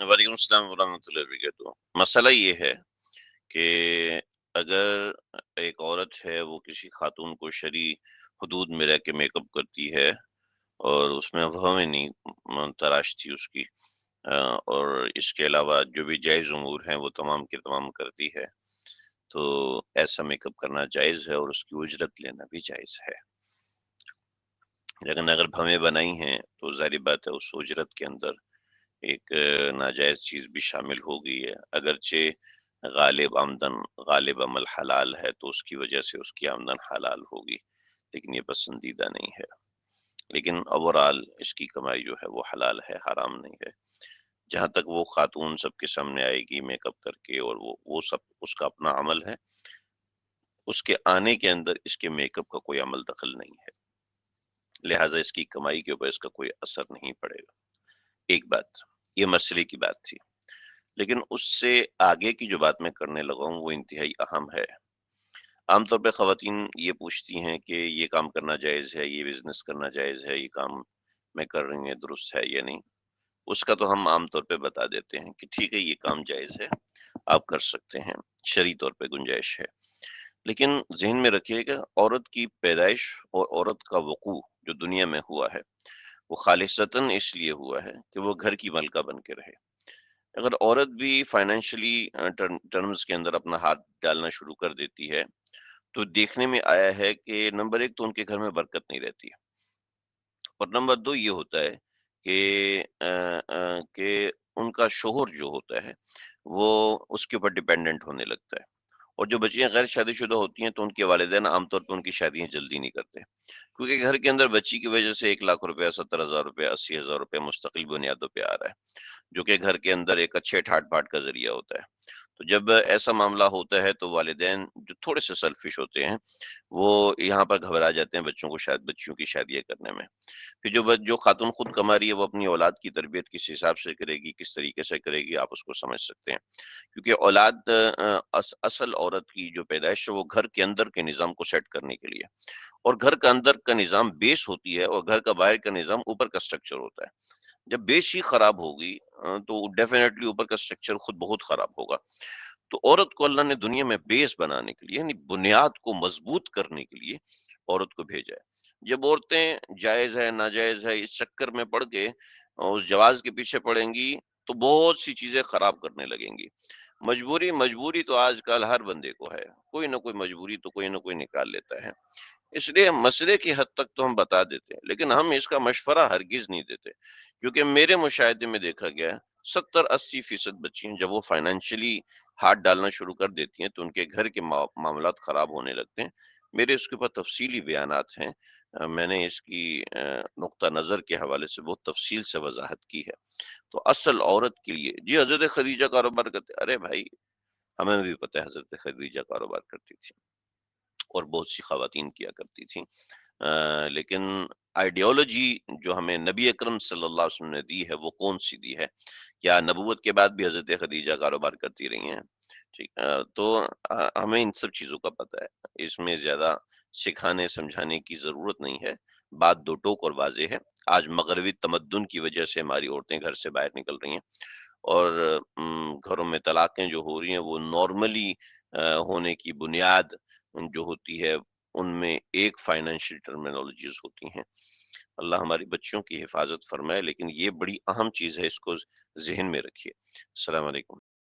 वालेकुम अस्सलाम वरहमतुल्लाहि वबरकातुहू। मसला ये है कि अगर एक औरत है वो किसी खातून को शरई हदूद में रह के मेकअप करती है और उसमें वहमें नहीं तराशती उसकी, और इसके अलावा जो भी जायज़ उमूर हैं वो तमाम के तमाम करती है, तो ऐसा मेकअप करना जायज़ है और उसकी उजरत लेना भी जायज़ है। लेकिन अगर भवें बनाई हैं तो ज़ाहिर बात है उस उजरत के अंदर एक नाजायज़ चीज़ भी शामिल हो गई है। अगरचे गालिब आमदन गालिब अमल हलाल है तो उसकी वजह से उसकी आमदन हलाल होगी, लेकिन ये पसंदीदा नहीं है। लेकिन ओवरऑल इसकी कमाई जो है वो हलाल है, हराम नहीं है। जहाँ तक वो खातून सबके सामने आएगी मेकअप करके और वो सब उसका अपना अमल है, उसके आने के अंदर इसके मेकअप का कोई अमल दखल नहीं है। लिहाज़ा इसकी कमाई के ऊपर इसका कोई असर नहीं पड़ेगा। एक बात, ये मसले की बात थी। लेकिन उससे आगे की जो बात मैं करने लगा हूँ वो इंतहाई अहम है। आमतौर पे ख़वातीन ये पूछती हैं कि ये काम करना जायज़ है, ये बिज़नेस करना जायज़ है, ये काम मैं कर रही हैं दुरुस्त है या नहीं? उसका तो हम आम तौर पे बता देते हैं कि ठीक है ये काम जायज़ है, आप कर सकते हैं, शरई तौर पे गुंजाइश है। लेकिन ज़हन में रखिएगा औरत की पैदाइश और औरत का वक़ूअ जो दुनिया में हुआ है, वो ख़ालिसतन इसलिए हुआ है कि वो घर की मलका बन के रहे। अगर औरत भी फाइनेंशियली टर्म्स के अंदर अपना हाथ डालना शुरू कर देती है, तो देखने में आया है कि नंबर 1 तो उनके घर में बरकत नहीं रहती है और नंबर 2 ये होता है कि उनका शोहर जो होता है, वो उसके ऊपर डिपेंडेंट होने लगता है। और जो बच्चियाँ गैर शादीशुदा होती हैं, तो उनके वालिदैन आमतौर पे उनकी शादियाँ जल्दी नहीं करते। क्योंकि घर के अंदर बच्ची की वजह से ₹1,00,000 ₹70,000 ₹80,000 मुस्तकिल बुनियादों पे आ रहा है। जो कि घर के अंदर एक अच्छे ठाट-बाट का ज़रिया होता है। तो जब ऐसा मामला होता है तो वालिदैन जो थोड़े-से सेल्फ़िश होते हैं, वो यहाँ पर घबरा जाते हैं बच्चियों की शादियाँ करने में। फिर जो खातून खुद कमा रही है वो अपनी औलाद की तरबियत किस हिसाब से करेगी, किस तरीके से करेगी आप उसको समझ सकते हैं। क्योंकि औलाद असल औरत की जो पैदाइश है वो घर के अंदर के निज़ाम को सेट करने के लिए और घर का अंदर का निज़ाम बेस होती है और घर का बाहर का निज़ाम ऊपर का स्ट्रक्चर होता है। जब बेस ही खराब होगी तो डेफ़िनेटली ऊपर का स्ट्रक्चर खुद बहुत खराब होगा। तो औरत को अल्लाह ने दुनिया में बेस बनाने के लिए यानी बुनियाद को मज़बूत करने के लिए औरत को भेजा है। जब औरतें जायज़ है, नाजायज़ है इस चक्कर में पड़ के उस जवाज़ के पीछे पड़ेंगी, तो बहुत सी चीज़ें खराब करने लगेंगी। मजबूरी मजबूरी तो आजकल हर बंदे को है। कोई न कोई मजबूरी तो कोई न कोई निकाल लेता है। इसलिए मसले की हद तक तो हम बता देते हैं, लेकिन हम इसका मशवरा हरगिज़ नहीं देते। क्योंकि मेरे मुशाहिदे में देखा गया है 70-80% बच्चियाँ जब वो फाइनेंशियली हाथ डालना शुरू कर देती हैं, तो उनके घर के मामलात ख़राब होने लगते हैं। मेरे इसके ऊपर तफ़सीली बयानात हैं। मैंने इसकी नुक्ता नज़र के हवाले से बहुत तफ़सील से वज़ाहत की है। तो असल औरत के लिए जी हज़रत खदीजा कारोबार करते अरे भाई! हमें भी पता है हज़रत खदीजा कारोबार करती थी और बहुत सी ख़वातीन किया करती थीं। लेकिन आइडियोलॉजी जो हमें नबी अकरम सल्लल्लाहु अलैहि वसल्लम ने दी है, वो कौन-सी दी है? क्या नबूवत के बाद भी हज़रत खदीजा कारोबार करती रही हैं? ठीक तो हमें इन सब चीज़ों का पता है। इसमें ज़्यादा सिखाने-समझाने की ज़रूरत नहीं है। बात दो टोक और वाज़ेह है। आज मग़रबी तमद्दुन की वजह से हमारी औरतें घर से बाहर निकल रही हैं और घरों में तलाक़ें जो हो रही हैं, वो नॉर्मली होने की बुनियाद जो होती है उनमें एक फाइनेंशियल टर्मिनोलॉजीज़ होती हैं। अल्लाह हमारी बच्चियों की हिफ़ाज़त फ़रमाए लेकिन ये बड़ी अहम चीज़ है इसको ज़हन में रखिए। अस्सलाम वालेकुम।